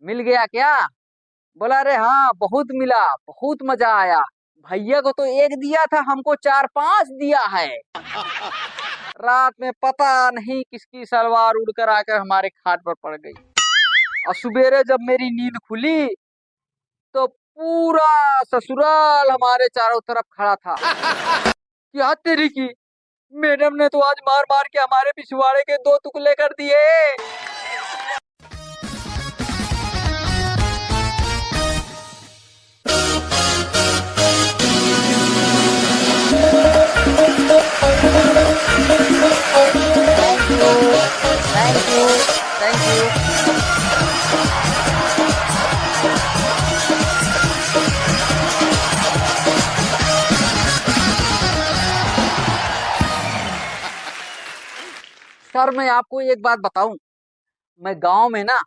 मिल गया क्या? बोला अरे हाँ बहुत मिला, बहुत मजा आया। भैया को तो एक दिया था, हमको चार पांच दिया है। रात में पता नहीं किसकी सलवार उड़कर आकर हमारे खाट पर पड़ गई। और सवेरे जब मेरी नींद खुली तो पूरा ससुराल हमारे चारों तरफ खड़ा था। क्या तेरी की, मैडम ने तो आज मार मार के हमारे पिछवाड़े के दो टुकड़े कर दिए। Thank you, thank you, thank you. Sir मैं आपको एक बात बताऊं, मैं गांव में ना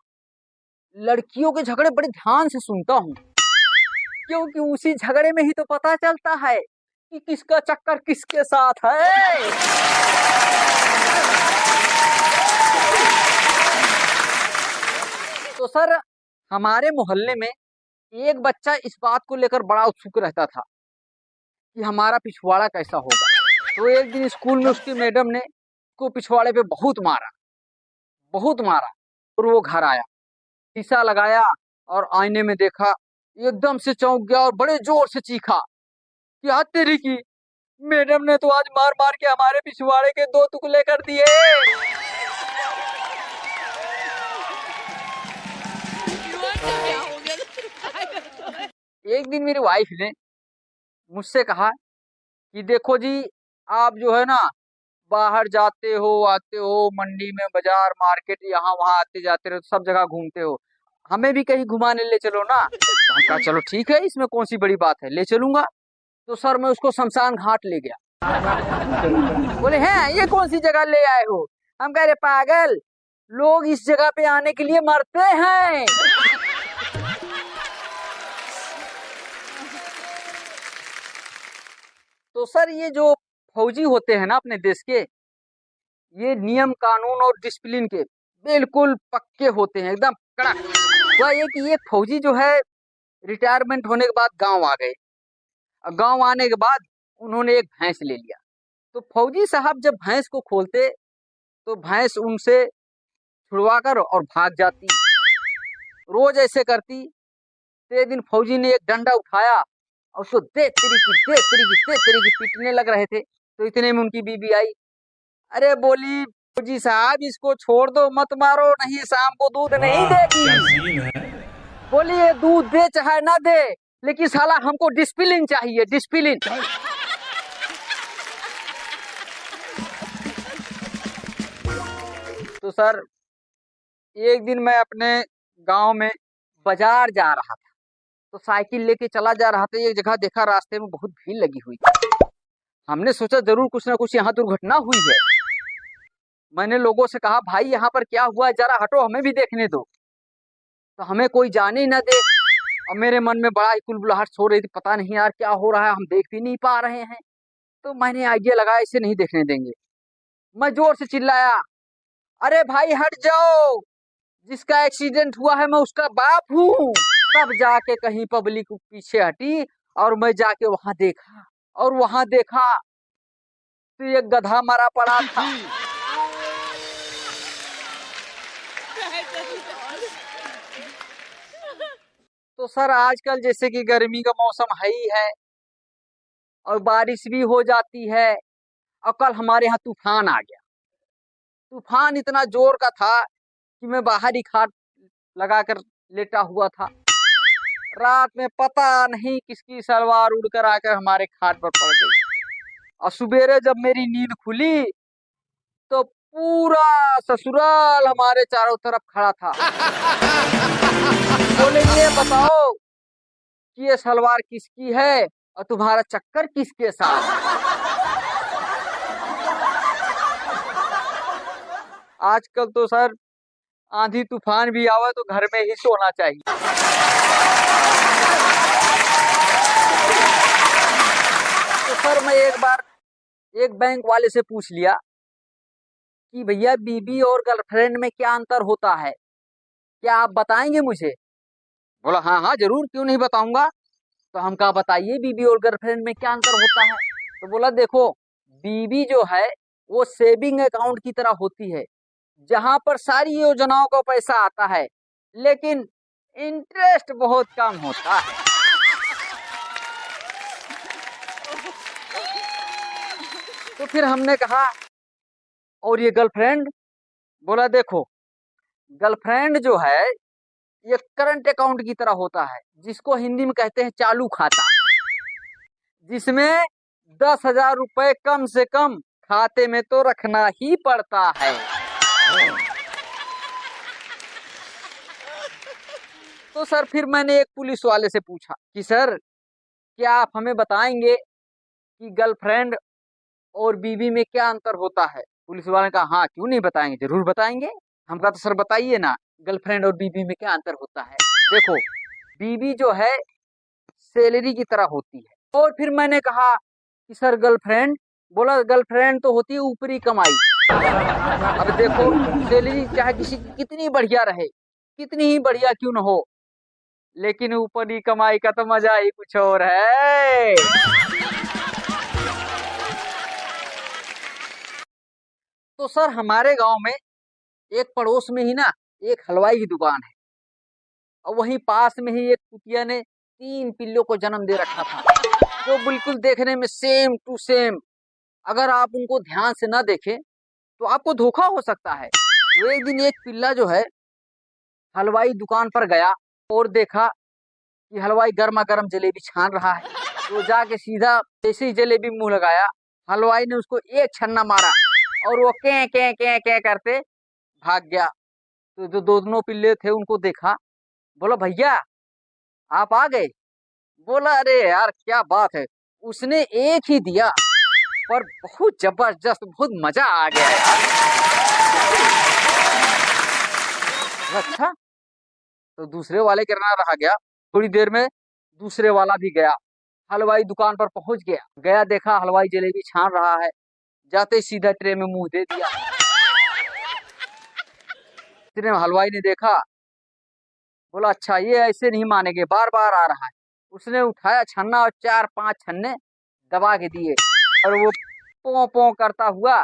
लड़कियों के झगड़े बड़े ध्यान से सुनता हूँ, क्योंकि उसी झगड़े में ही तो पता चलता है कि किसका चक्कर किसके साथ है। तो सर हमारे मोहल्ले में एक बच्चा इस बात को लेकर बड़ा उत्सुक रहता था कि हमारा पिछवाड़ा कैसा होगा। तो एक दिन स्कूल में उसकी मैडम ने उसको पिछवाड़े पे बहुत मारा, बहुत मारा। और वो घर आया, शीशा लगाया और आईने में देखा, एकदम से चौंक गया और बड़े जोर से चीखा, क्या तेरी की, मैडम ने तो आज मार मार के हमारे पिछवाड़े के दो टुकड़े कर दिए। एक दिन मेरी वाइफ ने मुझसे कहा कि देखो जी, आप जो है ना बाहर जाते हो आते हो, मंडी में बाजार मार्केट यहाँ वहाँ आते जाते रहो, सब जगह घूमते हो, हमें भी कहीं घुमाने ले चलो ना। तो हम कहा चलो ठीक है, इसमें कौन सी बड़ी बात है, ले चलूंगा। तो सर मैं उसको शमशान घाट ले गया। बोले हैं ये कौन सी जगह ले आए हो? हम कह रहे पागल, लोग इस जगह पे आने के लिए मरते हैं। तो सर ये जो फौजी होते हैं ना अपने देश के, ये नियम कानून और डिसिप्लिन के बिल्कुल पक्के होते हैं, एकदम कड़क। हुआ ये कि ये फौजी जो है रिटायरमेंट होने के बाद गांव आ गए। गांव आने के बाद उन्होंने एक भैंस ले लिया। तो फौजी साहब जब भैंस को खोलते तो भैंस उनसे छुड़वा कर और भाग जाती, रोज ऐसे करती। तो एक दिन फौजी ने एक डंडा उठाया और उसको दे तेरी की दे तेरी की दे तेरी की पीटने लग रहे थे। तो इतने में उनकी बीबी आई। अरे बोली फौजी साहब इसको छोड़ दो, मत मारो, नहीं शाम को दूध नहीं वाह क्या देगी। सीन है। बोली ये दूध दे चाहे ना दे, लेकिन साला हमको डिसिप्लिन चाहिए, डिसिप्लिन। तो सर एक दिन मैं अपने गांव में बाजार जा रहा था, तो साइकिल लेके चला जा रहा था, एक जगह देखा रास्ते में बहुत भीड़ लगी हुई थी। हमने सोचा जरूर कुछ ना कुछ यहाँ दुर्घटना हुई है। मैंने लोगों से कहा भाई यहाँ पर क्या हुआ है, जरा हटो हमें भी देखने दो। तो हमें कोई जाने ही ना दे। और मेरे मन में बड़ा ही कुलबुलाहट हो रही थी, पता नहीं यार क्या हो रहा है, हम देख भी नहीं पा रहे हैं। तो मैंने आइडिया लगाया इसे नहीं देखने देंगे। मैं जोर से चिल्लाया, अरे भाई हट जाओ, जिसका एक्सीडेंट हुआ है मैं उसका बाप हूँ। तब जाके कहीं पब्लिक पीछे हटी और मैं जाके वहां देखा, और वहां देखा तो एक गधा मरा पड़ा था। तो सर आजकल जैसे कि गर्मी का मौसम है ही है और बारिश भी हो जाती है, और कल हमारे यहाँ तूफान आ गया। तूफान इतना जोर का था कि मैं बाहर ही खाट लगाकर लेटा हुआ था। रात में पता नहीं किसकी सलवार उड़कर आकर हमारे खाट पर पड़ गई। और सवेरे जब मेरी नींद खुली तो पूरा ससुराल हमारे चारों तरफ खड़ा था। बोले ये बताओ कि ये सलवार किसकी है और तुम्हारा चक्कर किसके साथ? आजकल तो सर आंधी तूफान भी आवे तो घर में ही सोना चाहिए। तो सर मैं एक बार एक बैंक वाले से पूछ लिया कि भैया बीबी और गर्लफ्रेंड में क्या अंतर होता है। क्या आप बताएंगे मुझे? बोला हाँ हाँ जरूर, क्यों नहीं बताऊंगा। तो हम कहा बताइए बीबी और गर्लफ्रेंड में क्या अंतर होता है। तो बोला देखो, बीबी जो है वो सेविंग अकाउंट की तरह होती है, जहां पर सारी योजनाओं का पैसा आता है, लेकिन इंटरेस्ट बहुत कम होता है। तो फिर हमने कहा और ये गर्लफ्रेंड? बोला देखो, गर्लफ्रेंड जो है ये करंट अकाउंट की तरह होता है, जिसको हिंदी में कहते हैं चालू खाता, जिसमें 10,000 रुपए कम से कम खाते में तो रखना ही पड़ता है। तो सर फिर मैंने एक पुलिस वाले से पूछा कि सर क्या आप हमें बताएंगे कि गर्लफ्रेंड और बीवी में क्या अंतर होता है। पुलिस वाले ने कहा हाँ क्यों नहीं बताएंगे, जरूर बताएंगे। हम कहा तो सर बताइए ना, गर्लफ्रेंड और बीवी में क्या अंतर होता है। देखो, बीवी जो है सैलरी की तरह होती है। और फिर मैंने कहा कि सर गर्लफ्रेंड? बोला गर्लफ्रेंड तो होती है ऊपरी कमाई। अब देखो, सैलरी चाहे किसी की कितनी बढ़िया रहे, कितनी ही बढ़िया क्यों न हो, लेकिन ऊपरी कमाई का तो मजा ही कुछ और है। तो सर हमारे गांव में एक पड़ोस में ही ना एक हलवाई की दुकान है, और वहीं पास में ही एक कुतिया ने 3 पिल्लों को जन्म दे रखा था, जो बिल्कुल देखने में सेम टू सेम। अगर आप उनको ध्यान से ना देखें तो आपको धोखा हो सकता है। तो एक दिन एक पिल्ला जो है हलवाई दुकान पर गया और देखा कि हलवाई गर्मा गर्म जलेबी छान रहा है। तो जाके सीधा जैसे ही जलेबी मुंह लगाया, हलवाई ने उसको एक छन्ना मारा और वो के करते भाग गया। तो जो दोनों पिल्ले थे उनको देखा, बोला भैया आप आ गए। बोला अरे यार क्या बात है, उसने एक ही दिया पर बहुत जबरदस्त, बहुत मजा आ गया यार। अच्छा, तो दूसरे वाले के ना रहा गया। थोड़ी देर में दूसरे वाला भी गया, हलवाई दुकान पर पहुंच गया। गया देखा हलवाई जलेबी छान रहा है, जाते ही सीधा ट्रे में मुंह दे दिया। इतने में हलवाई ने देखा, बोला अच्छा ये ऐसे नहीं मानेंगे, बार बार आ रहा है। उसने उठाया छन्ना और 4-5 छन्ने दबा के दिए, और वो पों पों करता हुआ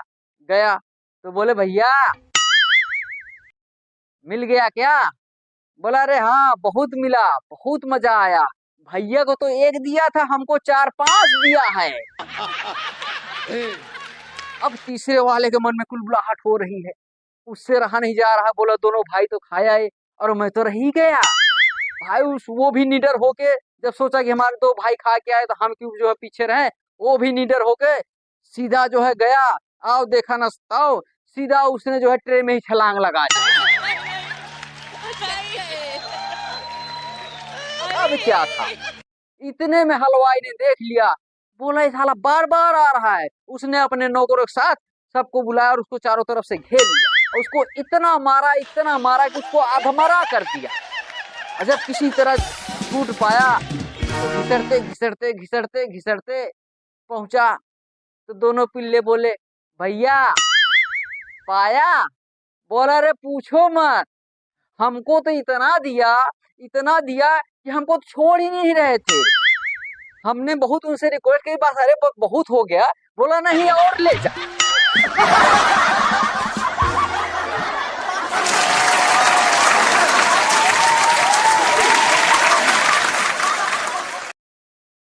गया। तो बोले भैया मिल गया क्या? बोला अरे हाँ बहुत मिला, बहुत मजा आया। भैया को तो एक दिया था, हमको 4-5 दिया है। अब तीसरे वाले के मन में कुलबुलाहट हो रही है, उससे रहा नहीं जा रहा। बोला दोनों भाई तो खाया है और मैं तो रह ही गया। भाई वो भी निडर होके जब सोचा कि हमारे 2 भाई खा के आए तो हम क्यों जो है पीछे रहे, वो भी निडर होके सीधा जो है गया। आओ देखा ना आओ, सीधा उसने जो है ट्रे में ही छलांग लगा दी। अब क्या था, इतने में हलवाई ने देख लिया, बोला ये साला बार बार आ रहा है। उसने अपने नौकरों के साथ सबको बुलाया और उसको चारों तरफ से घेर लिया, और उसको इतना मारा कि उसको अधमरा कर दिया। और जब किसी तरह छूट पाया तो घिसड़ते घिसड़ते घिसड़ते घिसड़ते पहुंचा। तो दोनों पिल्ले बोले भैया पाया? बोला अरे पूछो मत, हमको तो इतना दिया कि हमको तो छोड़ ही नहीं रहे थे। हमने बहुत उनसे रिक्वेस्ट की, बस अरे बहुत हो गया। बोला नहीं और ले जा।